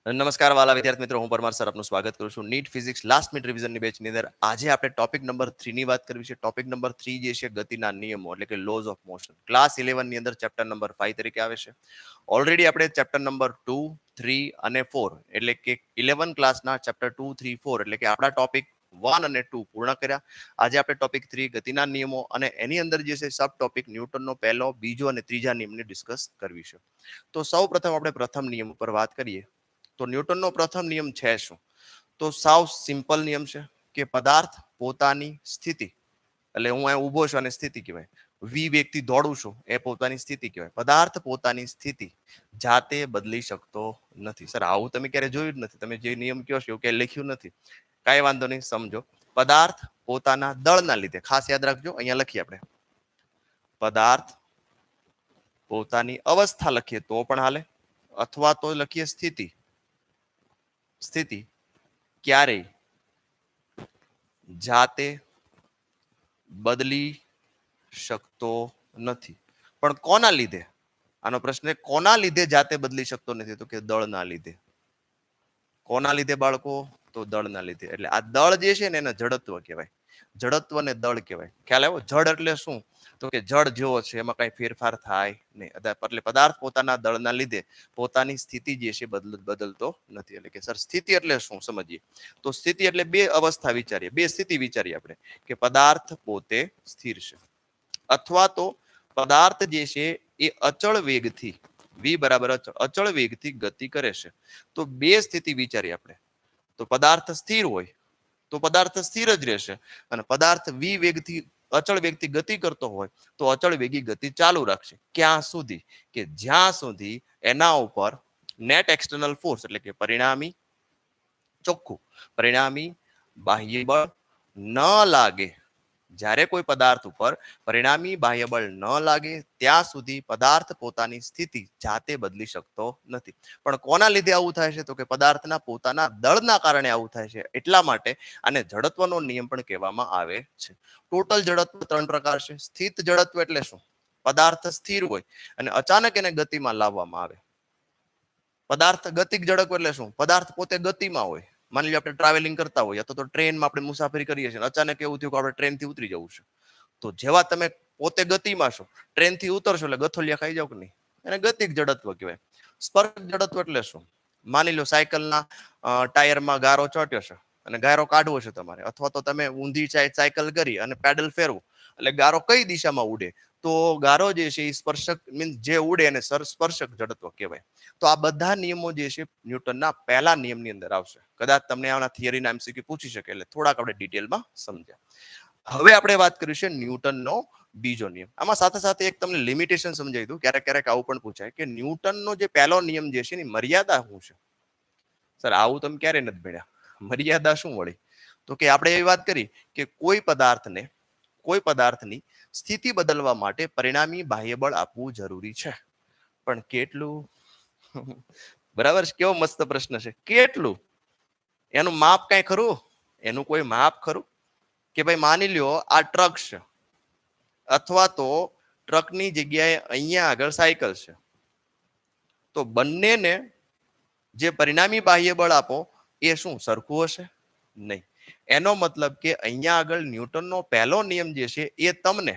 નમસ્કાર વાલા વિદ્યાર્થી મિત્રો, હું પરમાર સર આપનું સ્વાગત કરું છું નીટ ફિઝિક્સ લાસ્ટ મિનિટ રિવિઝનની બેચની અંદર. આજે આપણે ટોપિક નંબર 3 ની વાત કરવી છે. ટોપિક નંબર 3 જે છે ગતિના નિયમો એટલે કે લોઝ ઓફ મોશન. ક્લાસ 11 ની અંદર ચેપ્ટર નંબર 5 તરીકે આવે છે. ઓલરેડી આપણે ચેપ્ટર નંબર 2, 3 અને 4 એટલે કે 11 ક્લાસના ચેપ્ટર 2, 3, 4 એટલે કે આપણા ટોપિક 1 અને 2 પૂર્ણ કર્યા. આજે આપણે ટોપિક 3 ગતિના નિયમો અને એની અંદર જે છે સબ ટોપિક ન્યૂટનનો પહેલો, બીજો અને ત્રીજા નિયમની ડિસ્કસ કરવી છે. તો સૌપ્રથમ આપણે પ્રથમ નિયમ ઉપર વાત કરીએ. તો ન્યૂટનનો પ્રથમ નિયમ છે શું? તો સાવ સિમ્પલ નિયમ છે કે પદાર્થ પોતાની સ્થિતિ, એટલે હું અહીંયા ઊભો છું અને સ્થિતિ કહેવાય. વી વેગથી દોડું છું એ પોતાની સ્થિતિ કહેવાય. પદાર્થ પોતાની સ્થિતિ જાતે બદલી શકતો નથી. સર આવું તમે ક્યારે જોયું જ નથી. તમે જે નિયમ કહો છો એવું ક્યાંય લખ્યું નથી. કાંઈ વાંધો નહીં, સમજો. પદાર્થ પોતાના દળના લીધે, ખાસ યાદ રાખજો, અહીંયા લખીએ આપણે પદાર્થ પોતાની અવસ્થા લખીએ તો પણ હાલે, અથવા તો લખીએ સ્થિતિ. સ્થિતિ ક્યારેય જાતે બદલી શકતો નથી. પણ કોના લીધે? આનો પ્રશ્ન કોના લીધે જાતે બદલી શકતો નથી? તો કે દળના લીધે. કોના લીધે બાળકો? તો દળના લીધે. એટલે આ દળ જે છે ને એને જડત્વ કહેવાય. જડત્વ ને દળ કહેવાય. ખ્યાલ આવ્યો? જડ એટલે શું? તો કે જડ જેવો છે, એમાં કઈ ફેરફાર થાય નહીં. એટલે પદાર્થ પોતાના દળના લીધે પોતાની સ્થિતિ જે છે બદલતો નથી. એટલે કે સર સ્થિતિ એટલે શું સમજીએ. તો સ્થિતિ એટલે બે અવસ્થા વિચારીએ, બે સ્થિતિ વિચારીએ આપણે કે પદાર્થ પોતે સ્થિર છે અથવા તો પદાર્થ જે છે એ અચળ વેગથી, વી બરાબર અચળ વેગથી ગતિ કરે છે. તો બે સ્થિતિ વિચારીએ આપણે. તો પદાર્થ સ્થિર હોય તો પદાર્થ સ્થિર જ રહેશે, અને પદાર્થ વી વેગથી અચળ વેગથી ગતિ કરતો હોય તો અચળ વેગી ગતિ ચાલુ રાખશે. ક્યાં સુધી? કે જ્યાં સુધી એના ઉપર નેટ એક્સટર્નલ ફોર્સ એટલે કે પરિણામી, ચોખ્ખું પરિણામી બાહ્ય બળ ન લાગે. જ્યારે કોઈ પદાર્થ ઉપર પરિણામી બાહ્ય બળ ન લાગે ત્યાં સુધી પદાર્થ પોતાની સ્થિતિ જાતે બદલી શકતો નથી. પણ કોના લીધે આવું થાય છે? તો કે પદાર્થના પોતાના દળના કારણે આવું થાય છે. એટલા માટે આને જડત્વનો નિયમ પણ કહેવામાં આવે છે. ટોટલ જડત્વ 3 પ્રકાર છે. સ્થિત જડત્વ એટલે શું? પદાર્થ સ્થિર હોય અને અચાનક એને ગતિમાં લાવવામાં આવે. પદાર્થ ગતિક જડત્વ એટલે શું? પદાર્થ પોતે ગતિમાં હોય. માની લો આપણે ટ્રાવેલિંગ કરતા હોઈએ અથવા તો ટ્રેનમાં આપણે મુસાફરી કરીએ છીએ, અચાનક એવું થયું કે આપણે ટ્રેનથી ઉતરી જવું છે. તો જેવા તમે પોતે ગતિમાં છો, ટ્રેનથી ઉતરશો એટલે ગથોલિયા ખાઈ જાવ કે નહીં, એને ગતિક જડત્વ કહેવાય. સ્પર્શક જડત્વ એટલે શું? માની લો સાયકલના ટાયરમાં ગારો ચોટ્યો છે અને ગારો કાઢવો છે તમારે, અથવા તો તમે ઊંધી સાયકલ કરી અને પેડલ ફેરવો એટલે ગારો કઈ દિશામાં ઉડે? તો ગારો જે છે એ સ્પર્શક મીન્સ જે ઉડે એને સ્પર્શક જડત્વ કહેવાય. તો આ બધા નિયમો જે છે ન્યૂટનના પહેલા નિયમની અંદર આવશે. કદાચ તમને આના થિયરીના એમસીક્યુ પૂછી શકે એટલે થોડાક આપણે ડિટેલમાં સમજ્યા. હવે આપણે વાત કરીશું ન્યૂટનનો બીજો નિયમ. આમાં સાથે સાથે એક તમને લિમિટેશન સમજાવી દઉં. ક્યારેક ક્યારેક આવું પણ પૂછાય કે ન્યૂટનનો જે પહેલો નિયમ જે છે એની મર્યાદા શું છે? સર આવું તમે ક્યારે નથી ભણ્યા. મર્યાદા શું વળી? તો કે આપણે એવી વાત કરી કે કોઈ પદાર્થની સ્થિતિ બદલવા માટે પરિણામી બાહ્ય બળ આપવું જરૂરી છે. પણ કેટલું? બરાબર છે. કેવો મસ્ત પ્રશ્ન છે. કેટલું? એનું માપ કઈ ખરું? એનું કોઈ માપ ખરું? કે ભાઈ માની લ્યો આ ટ્રક છે અથવા તો ટ્રકની જગ્યાએ અહીંયા આગળ સાયકલ છે, તો બંનેને જે પરિણામી બાહ્ય બળ આપો એ શું સરખું હશે? નહીં. એનો મતલબ કે અહીંયા આગળ ન્યૂટનનો પહેલો નિયમ જે છે એ તમને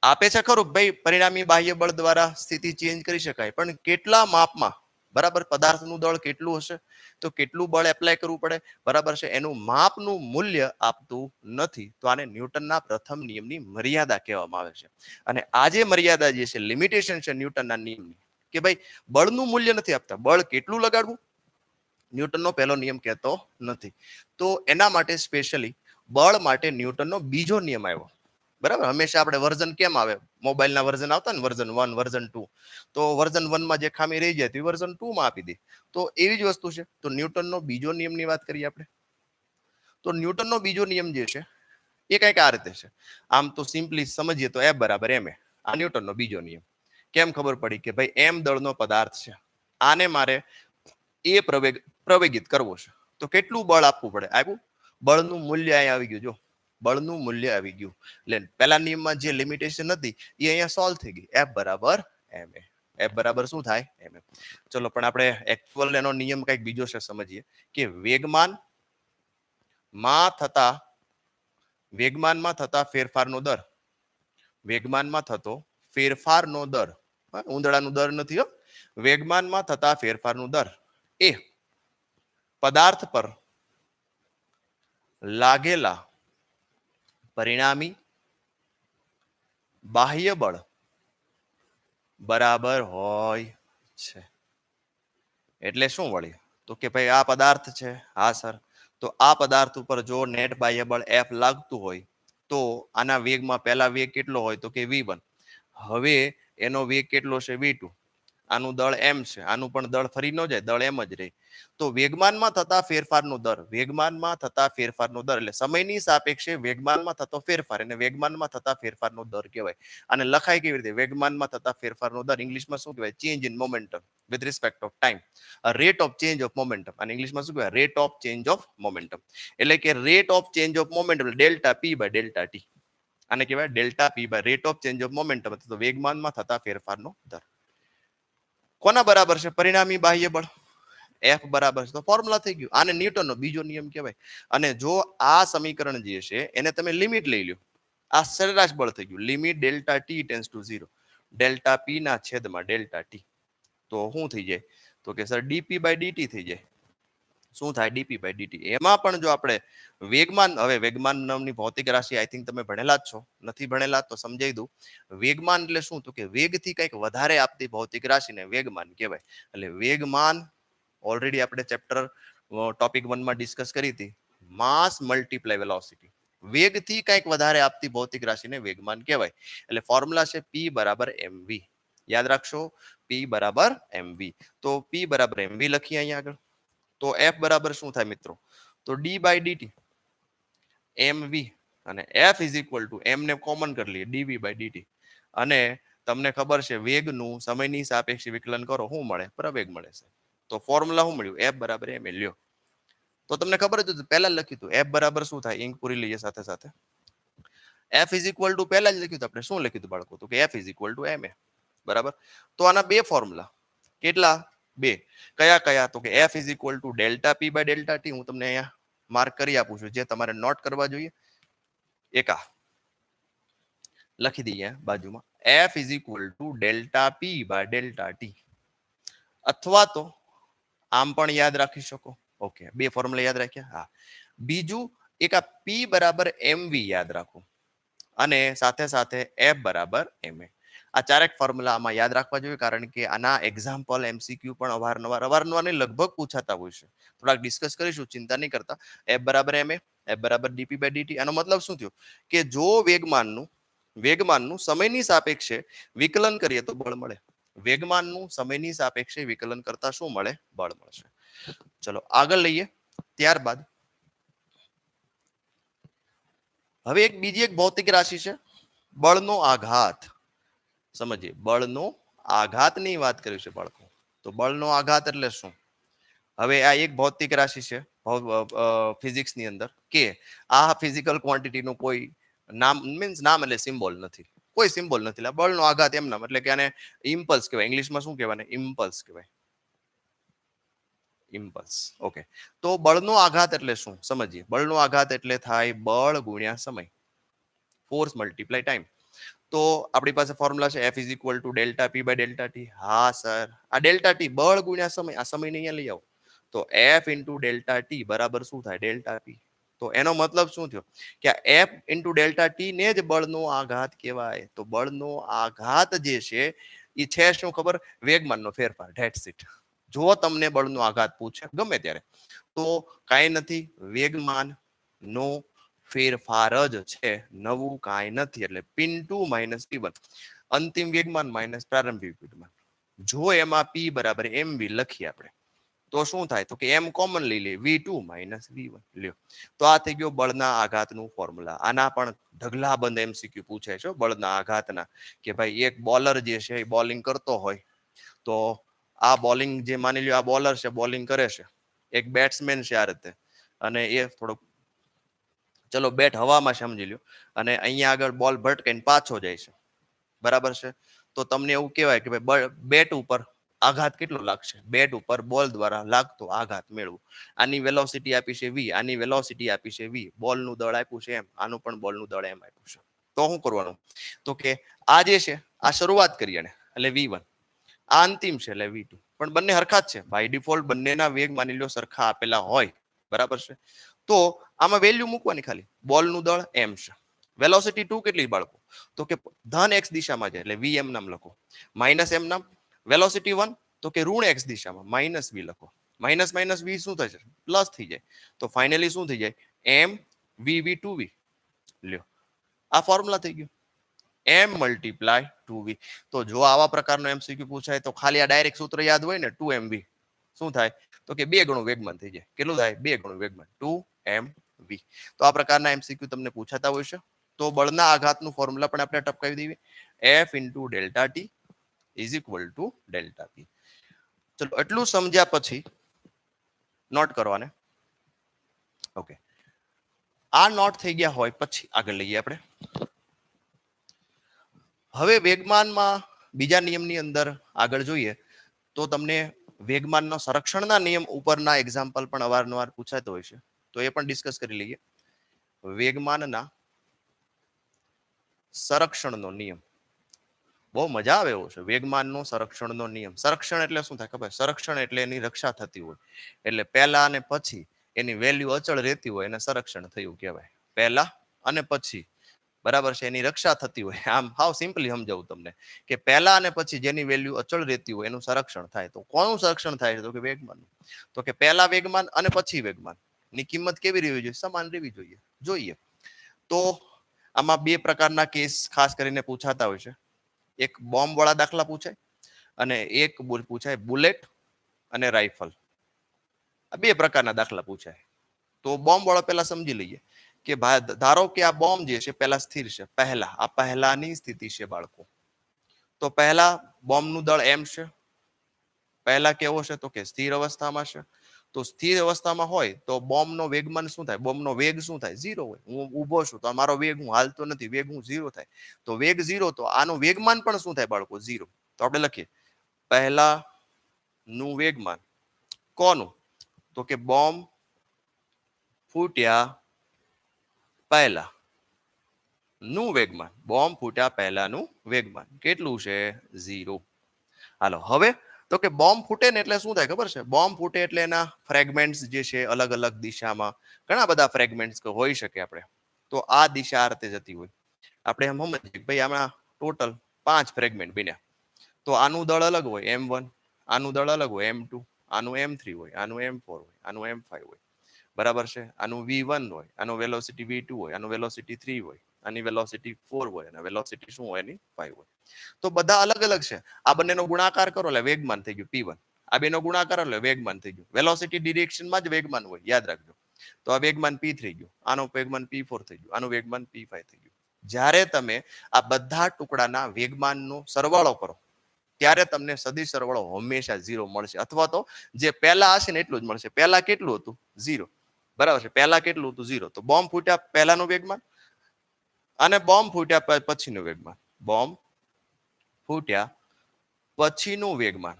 આપે છે ખરું ભાઈ પરિણામી બાહ્ય બળ દ્વારા સ્થિતિ ચેન્જ કરી શકાય, પણ કેટલા માપમાં? બરાબર. પદાર્થનું દળ કેટલું હશે તો કેટલું બળ એપ્લાય કરવું પડે? બરાબર છે. એનું માપનું મૂલ્ય આપતું નથી. તો આને ન્યૂટનના પ્રથમ નિયમની મર્યાદા કહેવામાં આવે છે. અને આ જે મર્યાદા જે છે, લિમિટેશન છે ન્યૂટનના નિયમની, કે ભાઈ બળનું મૂલ્ય નથી આપતા. બળ કેટલું લગાડવું ન્યૂટનનો પહેલો નિયમ કહેતો નથી. તો એના માટે સ્પેશિયલી બળ માટે ન્યૂટનનો બીજો નિયમ આવ્યો. બરાબર. હંમેશા આપણે વર્ઝન કેમ આવે? મોબાઈલના વર્ઝન આવતા ને, વર્ઝન 1, વર્ઝન 2. તો વર્ઝન 1માં જે ખામી રહી જાય તો વર્ઝન 2માં આપી દે. તો એવી જ વસ્તુ છે. તો ન્યૂટનનો બીજો નિયમની વાત કરીએ આપણે. તો ન્યૂટનનો બીજો નિયમ જે છે એ કંઈક આ રીતે છે. આમ તો સિમ્પલી સમજીએ તો F બરાબર ma. આ ન્યૂટનનો બીજો નિયમ. કેમ ખબર પડી? કે ભાઈ m દળનો પદાર્થ છે, આને મારે એ પ્રવેગિત કરવો છે, તો કેટલું બળ આપવું પડે? આવ્યું. બળનું મૂલ્ય અહીંયા આવી ગયું. જો બળનું મૂલ્ય આવી ગયું. એટલે પહેલા નિયમમાં જે લિમિટેશન હતી એ અહીંયા સોલ્વ થઈ ગઈ. F બરાબર ma. F બરાબર શું થાય mm. ચલો પણ આપણે એકચ્યુઅલ એનો નિયમ કંઈક બીજો છે, સમજીએ કે વેગમાનમાં થતા ફેરફારનો દર, વેગમાનમાં થતો ફેરફારનો દર, ઉંદડાનો દર નથી હો, વેગમાનમાં થતા ફેરફારનો દર એ પદાર્થ પર લાગેલા પરિણામી બાહ્ય બળ બરાબર હોય છે. એટલે શું વળી? તો કે ભાઈ આ પદાર્થ છે, હા સર, તો આ પદાર્થ ઉપર જો નેટ બાહ્ય બળ F લાગતું હોય તો આના વેગમાં પહેલા વેગ કેટલો હોય તો કે v1. હવે એનો વેગ કેટલો છે v2. આનું દળ m છે, આનું પણ દળ ફરી ન જાય, દળ એમ જ રહે. તો વેગમાનમાં થતા ફેરફારનો દર, વેગમાનમાં થતા ફેરફારનો દર એટલે સમયની સાપેક્ષે વેગમાનમાં થતો ફેરફાર, અને વેગમાનમાં થતા ફેરફારનો દર કહેવાય. અને લખાય કેવી રીતે? વેગમાનમાં થતા ફેરફારનો દર ઇંગ્લિશમાં શું કહેવાય? Change in momentum with respect of time, rate of change of momentum. અને ઇંગ્લિશમાં શું કહેવાય? Rate of change of momentum. એટલે કે rate of change of momentum delta P by delta T. આને કહેવાય delta P by rate of change of momentum, તો વેગમાનમાં થતા ફેરફારનો દર. કોના બરાબર છે? પરિણામી બાહ્ય બળ F બરાબર છે. તો ફોર્મ્યુલા થઈ ગયું. આને ન્યૂટનનો બીજો નિયમ કહેવાય. અને જો આ સમીકરણ જે છે એને તમે લિમિટ લઈ લો, આ સરેરાશ બળ થઈ ગયું. Limit delta T tense two 0, delta પી ના છેદમાં ડેલ્ટા ટી. તો શું થઈ જાય? તો કે સર ડીપી બાય ડીટી થઈ જાય. શું થાય? DP by DT. એમાં પણ જો આપણે વેગમાન, હવે વેગમાન નામની ભૌતિક રાશિ આઈ થિંક તમે ભણેલા જ છો, નથી ભણેલા તો સમજાવી દઉં. વેગમાન એટલે શું? તો કે વેગથી કંઈક વધારે આપતી ભૌતિક રાશિને વેગમાન કહેવાય. એટલે વેગમાન ઓલરેડી આપણે ચેપ્ટર ટોપિક 1 માં ડિસ્કસ કરી હતી. માસ મલ્ટીપ્લાય વેલોસિટી, વેગથી કંઈક વધારે આપતી ભૌતિક રાશિને વેગમાન કહેવાય. એટલે ફોર્મ્યુલા છે P બરાબર mv. યાદ રાખશો, P બરાબર mv. તો P બરાબર mv લખીએ અહીંયા આગળ. તો F બરાબર શું થાય મિત્રો? તો d બાય dt mv, અને F is equal two m ને કોમન કરી લઈએ dv બાય dt. અને તમને ખબર છે વેગનું સમયની સાપેક્ષે વિકલન કરો, શું મળે? પ્રવેગ મળે છે. તો ફોર્મ્યુલા શું મળ્યું? F બરાબર m લ્યો. તો તમને ખબર જ પહેલા લખ્યું હતું F બરાબર શું થાય? ઇંક પૂરી લઈએ સાથે સાથે. F ઇઝ ઇક્વલ ટુ પહેલા જ લખ્યું હતું આપણે. શું લખ્યું હતું બાળકો? તો કે F is equal two ma. બરાબર. તો આના બે ફોર્મ્યુલા. કેટલા? બે. કયા કયા? તો કે F is equal to delta P by delta T. હું તમને અહીંયા માર્ક કરી આપું છું, જે તમારે નોટ કરવા જોઈએ. એકા લખી દઈએ બાજુમાં. F is equal to delta P by delta T. અથવા તો આમ પણ યાદ રાખી શકો. ઓકે, બે ફોર્મ્યુલા યાદ રાખ્યા. હા, બીજું એક આ P બરાબર mv યાદ રાખો, અને સાથે સાથે F બરાબર ma. આ ચારેક ફોર્મ્યુલા આમાં યાદ રાખવા જોઈએ, કારણ કે આના એક્ઝામ્પલ MCQ પણ અવારનવાર લગભગ પૂછાતા હોય છે. થોડાક ડિસ્કસ કરીશું, ચિંતા નહીં કરતા. F બરાબર ma, F બરાબર dp બાય dt. આનો મતલબ શું થયો? કે જો વેગમાનનું સમયની સાપેક્ષે વિકલન કરીએ તો બળ મળે. વેગમાનનું સમયની સાપેક્ષે વિકલન કરતા શું મળે? બળ મળશે. ચલો આગળ લઈએ. ત્યારબાદ હવે બીજી એક ભૌતિક રાશિ છે, બળનો આઘાત. સમજીએ, બળનો આઘાતની વાત કરી છે બાળકો. તો બળનો આઘાત એટલે શું? હવે આ એક ભૌતિક રાશિ છે ફિઝિક્સની અંદર, કે આ ફિઝિકલ ક્વોન્ટિટીનું કોઈ નામ, મીન્સ નામ એટલે સિમ્બોલ નથી, કોઈ સિમ્બોલ નથી. એટલે બળનો આઘાત એમ નામ, એટલે કે આને ઇમ્પલ્સ કહેવાય. ઇંગ્લિશમાં શું કહેવાય? ઇમ્પલ્સ કહેવાય. ઇમ્પલ્સ. ઓકે, તો બળનો આઘાત એટલે શું સમજીએ. બળનો આઘાત એટલે થાય બળ ગુણ્યા સમય, ફોર્સ મલ્ટીપ્લાય ટાઈમ. તો આપણી પાસે ફોર્મ્યુલા છે F is equal to delta P by delta T. હા સર, આ ડેલ્ટા ટી બળ ગુણ્યા સમય, આ સમયને અહીંયા લઈ આવો. તો F ઇન્ટુ ડેલ્ટા ટી બરાબર શું થાય? ડેલ્ટા પી. તો એનો મતલબ શું થયો? કે F ઇન્ટુ ડેલ્ટા ટી ને જ બળનો આઘાત કહેવાય. તો બળનો આઘાત જે છે એ છે શું ખબર? વેગમાનનો ફેરફાર. That's it. જો તમને બળનો આઘાત પૂછે ગમે ત્યારે, તો કાંઈ નથી, વેગમાન નો ફેરફાર જ છે, નવું કાંઈ નથી. એટલે P2 માઇનસ P1, અંતિમ વેગમાન માઇનસ પ્રારંભિક વેગમાન. જો એમાં P બરાબર mv લખીએ આપણે, તો શું થાય? તો કે m કોમન લઈ લે, v2 માઇનસ v1 લ્યો. તો આ થઈ ગયો બળના આઘાતનું ફોર્મ્યુલા. આના પણ ઢગલા બંધ MCQ પૂછાય છે બળના આઘાતના, કે ભાઈ એક બોલર જે છે એ બોલિંગ કરતો હોય, તો આ બોલિંગ જે માની લ્યો આ બોલર છે, બોલિંગ કરે છે, એક બેટ્સમેન છે આ રીતે, અને એ થોડોક, ચલો બેટ હવામાં સમજી લ્યો, અને અહીંયા આગળ બોલ ભટકાઈને પાછો જાય છે, બરાબર છે. તો તમને એવું કહેવાય કે ભાઈ બેટ ઉપર આઘાત કેટલો લાગશે, બેટ ઉપર બોલ દ્વારા લાગતો આઘાત મેળવો. આની વેલોસિટી આપી છે v, આની વેલોસિટી આપી છે v, બોલનું દળ આપ્યું છે એમ, આનું પણ બોલનું દળ એમ આપ્યું છે. તો શું કરવાનું, તો કે આ જે છે આ શરૂઆત કરીએ એટલે v1, આ અંતિમ છે એટલે v2, પણ બંને હરખા જ છે બાય ડિફોલ્ટ, બંનેના વેગ માની લો સરખા આપેલા હોય, બરાબર છે. તો આમાં વેલ્યુ મૂકવાની, ખાલી બોલનું દળ m છે, વેલોસિટી 2 કેટલી બાળકો, તો કે ધન x દિશામાં છે એટલે vm નામ લખો, માઇનસ m નામ, વેલોસિટી 1 તો કે ઋણ x દિશામાં માઇનસ v લખો, માઇનસ માઇનસ v શું થશે, પ્લસ થઈ જાય, તો ફાઇનલી શું થઈ જાય, m v2v. લ્યો આ ફોર્મ્યુલા થઈ ગયું, m મલ્ટીપ્લાય 2v. તો જો આવા પ્રકારનો MCQ પૂછાય તો ખાલી આ ડાયરેક્ટ સૂત્ર યાદ હોય ને 2mv, શું થાય, તો કે 2 ગણું વેગમાન થઈ જાય, કેટલું થાય, 2 ગણું વેગમાન, 2mv. તો આ પ્રકારના MCQ તમને પૂછાતા હોય છે. તો બળના આઘાતનું ફોર્મ્યુલા પણ આપણે ટપકાવી દઈએ, f into delta T is equal to delta પી. ચલો એટલું સમજ્યા પછી નોટ કરવાને, ઓકે. આ નોટ થઈ ગયા હોય પછી આગળ લઈએ આપણે. હવે વેગમાનમાં બીજા નિયમની અંદર આગળ જોઈએ તો તમને વેગમાનનો સંરક્ષણના નિયમ ઉપરના એક્ઝામ્પલ પણ અવારનવાર પૂછાતો હોય છે, તો એ પણ ડિસ્કસ કરી લઈએ. વેગમાનના સંરક્ષણનો નિયમ બહુ મજા આવે એવો છે, વેગમાનનો સંરક્ષણનો નિયમ. સંરક્ષણ એટલે શું થાય ખબર, સંરક્ષણ એટલે એની રક્ષા થતી હોય, એટલે પહેલા અને પછી એની વેલ્યુ અચળ રહેતી હોય એને સંરક્ષણ થયું કહેવાય, પહેલા અને પછી, બરાબર છે, એની રક્ષા થતી હોય. આમ હાવ સિમ્પલી સમજાવું તમને કે પહેલા અને પછી જેની વેલ્યુ અચળ રહેતી હોય એનું સંરક્ષણ થાય. તો કોનું સંરક્ષણ થાય, તો કે વેગમાનનું. તો કે પહેલા વેગમાન અને પછી વેગમાન ની કિંમત કેવી રહેવી જોઈએ, સમાન રહેવી જોઈએ. તો આમાં બે પ્રકારના કેસ ખાસ કરીને પૂછાતા હોય છે, એક બોમ્બ વાળા દાખલા પૂછાય અને એક પૂછાય બુલેટ અને રાઇફલ. આ બે પ્રકારના દાખલા પૂછાય. તો બોમ્બ વાળો પહેલા સમજી લઈએ કે ધારો કે આ બોમ્બ જે છે પહેલા સ્થિર છે, પહેલા આ પહેલાની સ્થિતિ છે બાળકો. તો પહેલા બોમ્બનું દળ m છે, પહેલા કેવો છે તો કે સ્થિર અવસ્થામાં છે. તો સ્થિર અવસ્થામાં હોય તો બોમ્બનો વેગમાન શું થાય, બોમ્બનો વેગ શું થાય, 0 હોય. હું ઊભો છું તો મારો વેગ, હું હાલતો નથી, વેગ હું 0 થાય. તો વેગ 0, તો આનું વેગમાન પણ શું થાય બાળકો, 0. તો આપણે લખીએ પહેલા નું વેગમાન કોનું, તો કે બોમ્બ ફૂટ્યા પહેલા નું વેગમાન, બોમ્બ ફૂટ્યા પહેલાનું વેગમાન કેટલું છે, 0. હાલો હવે તો કે બોમ્બ ફૂટે ને એટલે શું થાય ખબર છે, બોમ્બ ફૂટે એટલે એના ફ્રેગમેન્ટ્સ જે છે અલગ અલગ દિશામાં, ઘણા બધા ફ્રેગમેન્ટ્સ હોઈ શકે આપણે. તો આ દિશા આ રીતે જતી હોય, આપણે એમ સમજીએ ભાઈ આમાં ટોટલ 5 ફ્રેગમેન્ટ બન્યા. તો આનું દળ અલગ હોય m1, આનું દળ અલગ હોય m2, આનું m3 હોય, આનું m4 હોય, આનું m5 હોય, બરાબર છે. આનું v1 હોય, આનું વેલોસિટી v2 હોય, આનું વેલોસિટી 3 હોય, આની વેલોસિટી 4 હોય અને વેલોસિટી શું હોય એની 5 હોય. તો બધા અલગ અલગ છે. આ બંનેનો ગુણાકાર કરો એટલે વેગમાન થઈ ગયું p1, આ બેનો ગુણાકાર એટલે વેગમાન થઈ ગયું. વેલોસિટી ડિરેક્શનમાં જ વેગમાન હોય, યાદ રાખજો. તો આ વેગમાન p થઈ ગયું, આનો વેગમાન p4 થઈ ગયું, આનું વેગમાન p5 થઈ ગયું. જ્યારે તમે આ બધા ટુકડાના વેગમાનનો સરવાળો કરો ત્યારે તમને સદિશ સરવાળો હંમેશા 0 મળશે, અથવા તો જે પહેલા હશે ને એટલું જ મળશે. પહેલા કેટલું હતું, 0, બરાબર છે. પહેલા કેટલું હતું, 0. તો બોમ્બ ફૂટ્યા પહેલાનું વેગમાન અને બોમ્બ ફૂટ્યા પછીનું વેગમાન, બોમ્બ ફૂટ્યા પછીનું વેગમાન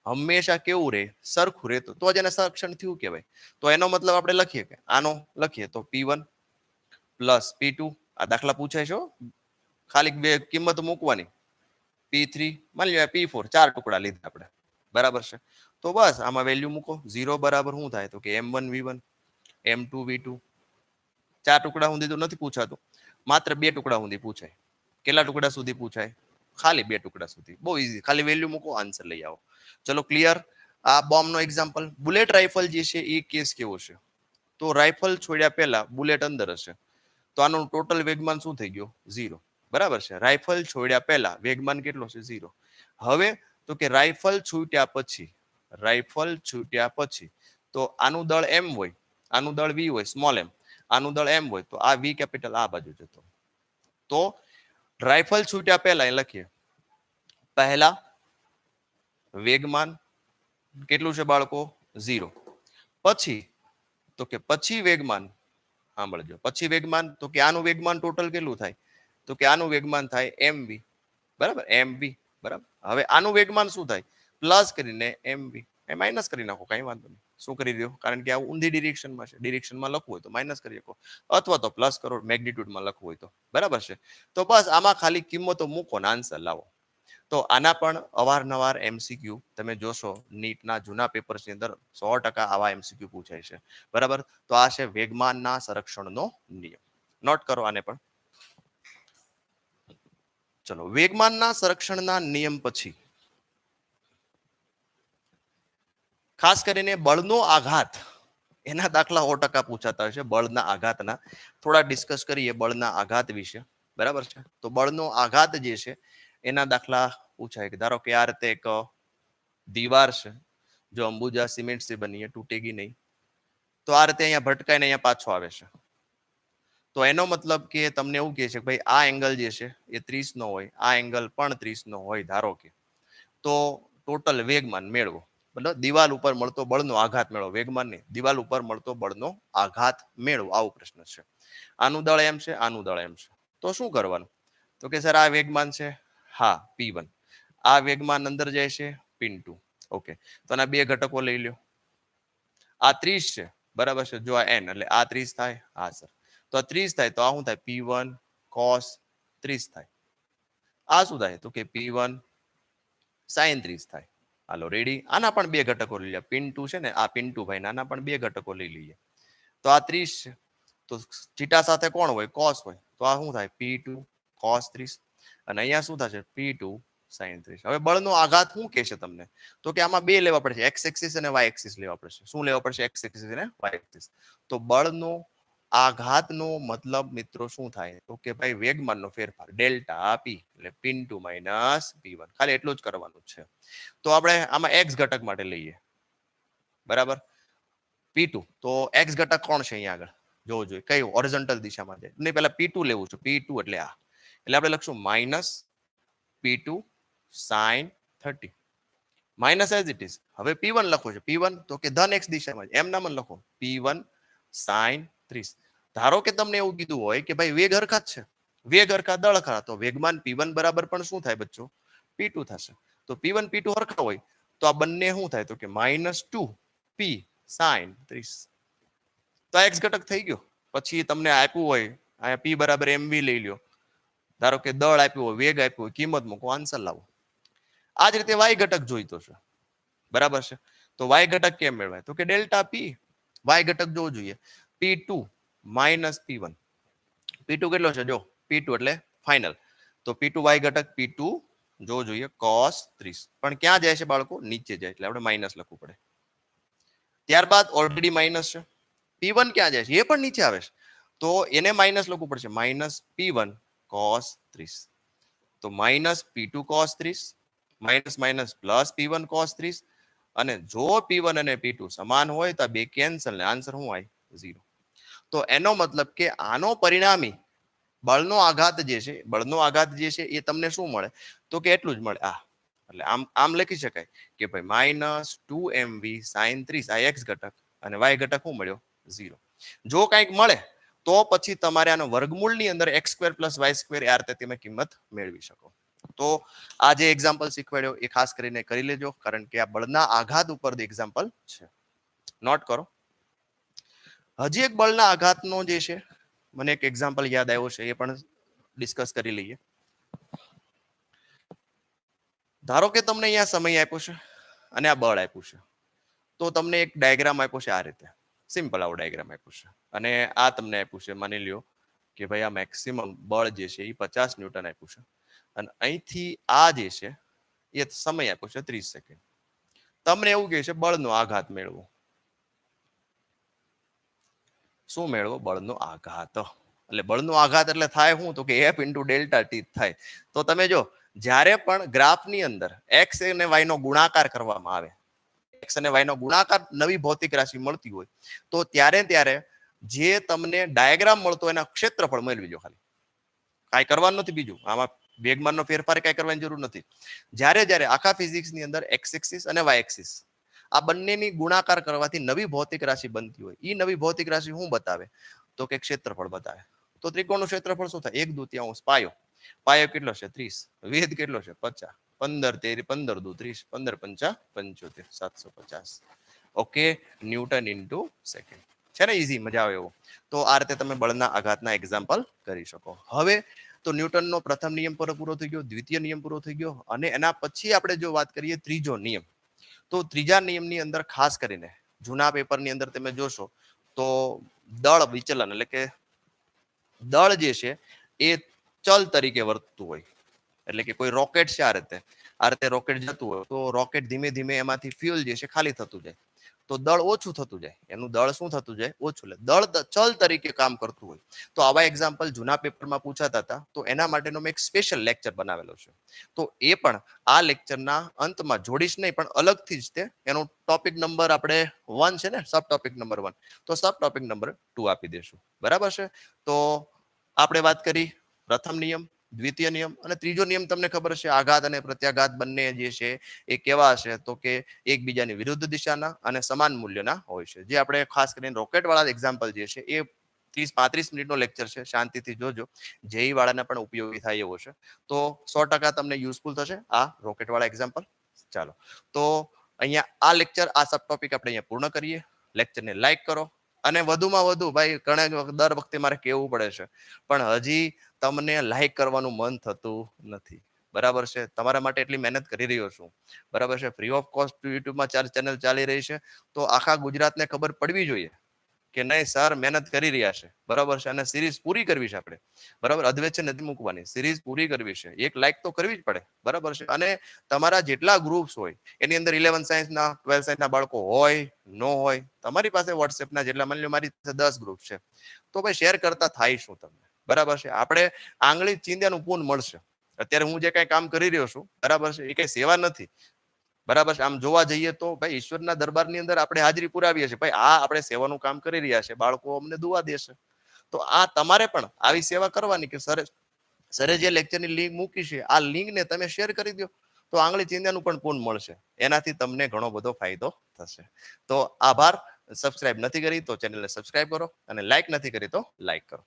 હંમેશા કેવું રહે, સરખું રહેતું, તો જ એને સંરક્ષણ થયું કહેવાય. તો એનો મતલબ આપણે લખીએ કે આનો લખીએ તો p1 પ્લસ p2, આ દાખલા પૂછાય છે, ખાલી બે કિંમત મૂકવાની, p3 માની લો p4, 4 ટુકડા લીધા આપણે, બરાબર છે. તો બસ આમાં વેલ્યુ મૂકો, 0 બરાબર શું થાય, તો કે m1 v1 m2 v2. 4 ટુકડા સુધી તો નથી પૂછાતું, માત્ર 2 ટુકડા સુધી પૂછાય. કેટલા ટુકડા સુધી પૂછાય, ખાલી 2 ટુકડા સુધી. બહુ ઈઝી, ખાલી વેલ્યુ મૂકો, આન્સર લઈ આવો. ચલો ક્લિયર. આ બોમ્બનો એક્ઝામ્પલ. બુલેટ રાઇફલ જે છે એ કેસ કેવો છે, તો રાઇફલ છોડ્યા પહેલા બુલેટ અંદર હશે, તો આનું ટોટલ વેગમાન શું થઈ ગયો, 0, બરાબર છે. રાઇફલ છોડ્યા પહેલા વેગમાન કેટલો છે, 0. હવે તો કે રાઇફલ છૂટ્યા પછી, રાઇફલ છૂટ્યા પછી તો આનું દળ m હોય, આનું દળ v હોય, સ્મોલ m, આનું દળ m હોય, તો આ v કેપિટલ આ બાજુ જતો. તો રાઇફલ છૂટ્યા પહેલા એ લખીએ પહેલા વેગમાન કેટલું છે બાળકો, 0. પછી તો કે પછી વેગમાન, સાંભળજો, પછી વેગમાન તો કે આનું વેગમાન ટોટલ કેટલું થાય, તો કે આનું વેગમાન થાય mv, બરાબર mv બરાબર. હવે આનું વેગમાન શું થાય પ્લસ કરીને mv એ માઇનસ કરી નાખો કઈ વાંધો નહીં. શું કરી દો કારણ કે આ ઊંધી ડિરેક્શનમાં છે, ડિરેક્શનમાં લખવું હોય તો માઇનસ કરી શકો અથવા તો પ્લસ કરો મેગ્નિટ્યુડમાં લખવું હોય તો બરાબર છે. તો બસ આમાં ખાલી કિંમતો મૂકો ને આન્સર લાવો. તો આના પણ અવારનવાર એમસીક્યુ તમે જોશો નીટના જૂના પેપર્સની અંદર 100% આવા એમસીક્યુ પૂછાય છે બરાબર. તો આ છે વેગમાનના સંરક્ષણનો નિયમ. નોટ કરો આને પણ. ચલો વેગમાનના સંરક્ષણના નિયમ પછી ખાસ કરીને બળનો આઘાત એના દાખલા 100% પૂછાતા હોય છે. બળના આઘાતના થોડા ડિસ્કસ કરીએ બળના આઘાત વિશે બરાબર છે. તો બળનો આઘાત જે છે એના દાખલા પૂછાય કે ધારો કે આ રીતે એક દીવાર છે, જો અંબુજા સિમેન્ટ से बनी है टूटेगी नहीं, તો આ રીતે અહીંયા ભટકાઈને અહીંયા પાછો આવે છે. તો એનો મતલબ કે તમને એવું કહે છે કે ભાઈ આ એંગલ જે છે એ 30 નો હોય, આ એંગલ પણ 30 નો હોય ધારો કે, તો ટોટલ વેગમાન મેળવો. મતલબ દિવાલ ઉપર મળતો બળનો આઘાત મેળવો, વેગમાન નહીં, દિવાલ ઉપર મળતો બળનો આઘાત મેળવો, આવો પ્રશ્ન છે. આનું દળ એમ છે, આનું દળ એમ છે. તો શું કરવાનું? તો કે સર આ વેગમાન છે, હા P1, આ વેગમાન અંદર જાય છે P2. ઓકે, તો આના બે ઘટકો લઈ લ્યો. આ 30 છે બરાબર છે, જો આ n એટલે આ 30 થાય, હા સર. તો આ 30 થાય તો આ શું થાય P1 cos 30 થાય. આ શું થાય તો કે P1 sin 30 થાય. હાલો રેડી. આના પણ બે ઘટકો લઈ લે. પિન2 છે ને, આ પિન2 ભાઈ આના પણ બે ઘટકો લઈ લઈએ. તો આ 30 છે, તો થીટા સાથે કોણ હોય cos હોય, તો આ શું થાય P2 cos 30 અને અહીંયા શું થશે P2 sin 30. હવે બળનો આઘાત શું કહે છે તમને? તો કે આમાં બે લેવા પડશે, x એક્સિસ અને y એક્સિસ લેવા પડશે. શું લેવા પડશે? x એક્સિસ અને y એક્સિસ. તો બળનો આઘાતનો મતલબ મિત્રો શું થાય તો કે ભાઈ વેગમાનનો ફેરફાર ડેલ્ટા p એટલે P2 માઇનસ P1. ખાલી એટલું જ કરવાનું છે. તો આપણે આમાં x ઘટક માટે લઈએ બરાબર P2. તો x ઘટક કોણ છે અહીંયા આગળ જોવું જોઈએ, કઈ હોરિઝોન્ટલ દિશામાં છે નહીં, પહેલા P2 લેવું છે. P2 એટલે આ, એટલે આપણે લખશું minus P2 sin 30 minus as it is. હવે P1 લખો છે, P1 તો કે ધન x દિશામાં, એમ નામ લખો P1 sin 30. ધારો કે તમને એવું કીધું હોય કે ભાઈ વેગ હરખા છે, વેગ હરખા દળ ખરા, તો વેગમાન P1 બરાબર પણ શું થાય બચ્ચો P2 થશે. તો P1 P2 હરખા હોય તો આ બંને શું થાય તો કે -2p sin 30. તો આ x ઘટક થઈ ગયો. પછી તમને આપ્યું હોય અહીંયા p બરાબર mv લઈ લ્યો, ધારો કે દળ આપ્યું હોય, વેગ આપ્યું હોય, કિંમત મૂકો, આન્સર લાવો. આ જ રીતે y ઘટક જોઈતો છે બરાબર છે. તો y ઘટક કેમ મેળવાય તો કે ડેલ્ટા p. y ઘટક જોવું જોઈએ P2 માઇનસ P1. P2 કેટલો છે જો P2 એટલે ફાઇનલ, તો P2 y ઘટક P2 જોવું જોઈએ cos 30. પણ ક્યાં જાય છે બાળકો? નીચે જાય, એટલે આપણે માઇનસ લખવું પડે. ત્યારબાદ ઓલરેડી માઇનસ છે. P1 ક્યાં જાય છે? એ પણ નીચે આવે છે, તો એને માઇનસ લખવું પડશે, માઇનસ P1 cos 30. તો minus P2 cos 30 minus minus plus P1 cos 30. અને જો P1 અને P2 સમાન હોય તો બે કેન્સલ ને આન્સર શું હોય 0. તો એનો મતલબ કે આનો પરિણામી બળનો આઘાત જે છે, બળનો આઘાત જે છે એ તમને શું મળે તો કે એટલું જ મળે આ. એટલે આમ લખી શકાય કે ભાઈ માઇનસ 2mv sin 30 આ x ઘટક અને y ઘટક શું મળ્યો 0. જો કંઈક મળે તો પછી તમારે આનો વર્ગમૂળની અંદર x² + y² આ રીતે તમે કિંમત મેળવી શકો. તો આ જે એક્ઝામ્પલ શીખવાડ્યો એ ખાસ કરીને કરી લેજો, કારણ કે આ બળના આઘાત ઉપર એક્ઝામ્પલ છે. નોટ કરો. હજી એક બળના આઘાતનો જે છે મને એક એક્ઝામ્પલ યાદ આવ્યો છે, એ પણ ડિસ્કસ કરી લઈએ. ધારો કે તમને અહીંયા સમય આપ્યો છે અને આ બળ આપ્યું છે, તો તમને એક ડાયાગ્રામ આપ્યો છે આ રીતે, સિમ્પલ આવો ડાયાગ્રામ આપ્યો છે, અને આ તમને આપ્યું છે માની લ્યો કે ભાઈ આ મેક્સિમમ બળ જે છે એ 50 ન્યૂટન આપ્યું છે, અને અહીંથી આ જે છે એ સમય આપ્યો છે 30 સેકન્ડ. તમને એવું કહે છે બળનો આઘાત મેળવો. શું મેળવો? બળનો આઘાત. એટલે બળનો આઘાત એટલે થાય શું તો કે F × ડેલ્ટા T થાય. તો તમે જો જ્યારે પણ ગ્રાફની અંદર x અને y નો ગુણાકાર કરવામાં આવે, x અને y નો ગુણાકાર નવી ભૌતિક રાશિ મળતી હોય, તો ત્યારે જે તમને ડાયાગ્રામ મળતો એના ક્ષેત્રફળ મેળવી લો. ખાલી કાંઈ કરવાનું નથી બીજું, આમાં વેગમાનનો ફેરફાર કાંઈ કરવાની જરૂર નથી. જ્યારે આખા ફિઝિક્સની અંદર x એક્સિસ અને y એક્સિસ આ બંનેની ગુણાકાર કરવાથી નવી ભૌતિક રાશિ બનતી હોય, એ નવી ભૌતિક રાશિ શું બતાવે તો કે ક્ષેત્રફળ બતાવે. તો ત્રિકોણનું ક્ષેત્રફળ શું થાય? 1/2 પાયો. પાયો કેટલો છે 30, વેધ કેટલો છે 50, 15 તેરી 15 દુ 30, 15 પંચા 75, 750. ઓકે, ન્યૂટન ઇન્ટુ સેકન્ડ છે ને, ઈઝી, મજા આવે એવું. તો આ રીતે તમે બળના આઘાતના એક્ઝામ્પલ કરી શકો. હવે તો ન્યૂટનનો પ્રથમ નિયમ પર પૂરો થઈ ગયો, દ્વિતીય નિયમ પૂરો થઈ ગયો, અને એના પછી આપણે જો વાત કરીએ ત્રીજો નિયમ, તો ત્રીજા નિયમની અંદર ખાસ કરીને જૂના પેપરની અંદર તમે જોશો તો દળ વિચલન એટલે કે દળ જે છે એ ચલ તરીકે વર્તતું હોય. એટલે કે કોઈ રોકેટ છે આ રીતે રોકેટ જતું હોય તો રોકેટ ધીમે ધીમે એમાંથી ફ્યુઅલ જે છે ખાલી થતું જાય, તો દળ ઓછું થતું જાય, એનું દળ શું થતું જાય, ઓછું. એટલે દળ ચલ તરીકે કામ કરતું હોય. તો આવા એક્ઝામ્પલ જૂના પેપરમાં પૂછાતા હતા, તો એના માટેનો મેં એક સ્પેશિયલ લેક્ચર બનાવેલો છે. તો એ પણ આ લેક્ચરના અંતમાં જોડીશ નહીં, પણ અલગથી જ તે એનો ટોપિક નંબર આપણે 1 છે ને, સબ ટોપિક નંબર 1, તો સબ ટોપિક નંબર 2 આપી દેશું. બરાબર છે. તો આપણે વાત કરી પ્રથમ નિયમ, દ્વિતીય નિયમ, અને ત્રીજો નિયમ તમને ખબર છે, આઘાત અને પ્રત્યાઘાત બંને જે છે એ કેવા હશે, તો કે એકબીજાની વિરુદ્ધ દિશાના અને સમાન મૂલ્યના હોય છે. જે આપણે ખાસ કરીને રોકેટ વાળા એક્ઝામ્પલ જે છે એ 30-35 મિનિટનો લેક્ચર છે, શાંતિથી જોજો, જેઈ વાળાને પણ ઉપયોગી થાય એવો છે. તો 100% તમને યુઝફુલ થશે આ રોકેટ વાળા એક્ઝામ્પલ. ચાલો, તો અહીંયા આ લેક્ચર, આ સબ ટોપિક આપણે અહીંયા પૂર્ણ કરીએ. લેક્ચરને લાઈક કરો, અને વધુમાં વધુ, ભાઈ ઘણા દર વખતે મારે કહેવું પડે છે, પણ હજી તમને લાઈક કરવાનું મન થતું નથી. બરાબર છે, તમારા માટે એટલી મહેનત કરી રહ્યો છું. બરાબર છે, ફ્રી ઓફ કોસ્ટ યુટ્યુબમાં 4 ચેનલ ચાલી રહી છે, તો આખા ગુજરાતને ખબર પડવી જોઈએ કે નહીં સર મહેનત કરી રહ્યા છે. બરાબર છે, અને સિરીઝ પૂરી કરવી છે આપણે. બરાબર, અધવચ્ચે નથી મૂકવાની, સિરીઝ પૂરી કરવી છે, એક લાઈક તો કરવી જ પડે. બરાબર છે, અને તમારા જેટલા ગ્રુપ્સ હોય એની અંદર 11 સાયન્સના 12 સાયન્સના બાળકો હોય ન હોય, તમારી પાસે વોટ્સએપના જેટલા, માની લો મારી પાસે 10 ગ્રુપ છે, તો ભાઈ શેર કરતા થાય શું તમને. બરાબર છે, આપણે આંગળી ચીંધ્યાનું પૂન મળશે. અત્યારે હું જે કઈ કામ કરી રહ્યો છું, બરાબર છે, એ કઈ સેવા નથી. બરાબર છે, આમ જોવા જઈએ તો ભાઈ ઈશ્વરના દરબારની અંદર આપણે હાજરી પુરાવીએ છીએ, ભાઈ આ આપણે સેવાનું કામ કરી રહ્યા છે, બાળકો અમને દુઆ દેશે. તો આ તમારે પણ આવી સેવા કરવાની કે સરે જે લેક્ચરની લિંક મૂકી છે, આ લિંકને તમે શેર કરી દો, તો આંગળી ચીંધ્યાનું પણ પૂન મળશે. એનાથી તમને ઘણો બધો ફાયદો થશે. તો આભાર. સબસ્ક્રાઇબ નથી કરી તો ચેનલને સબસ્ક્રાઇબ કરો, અને લાઈક નથી કરી તો લાઈક કરો.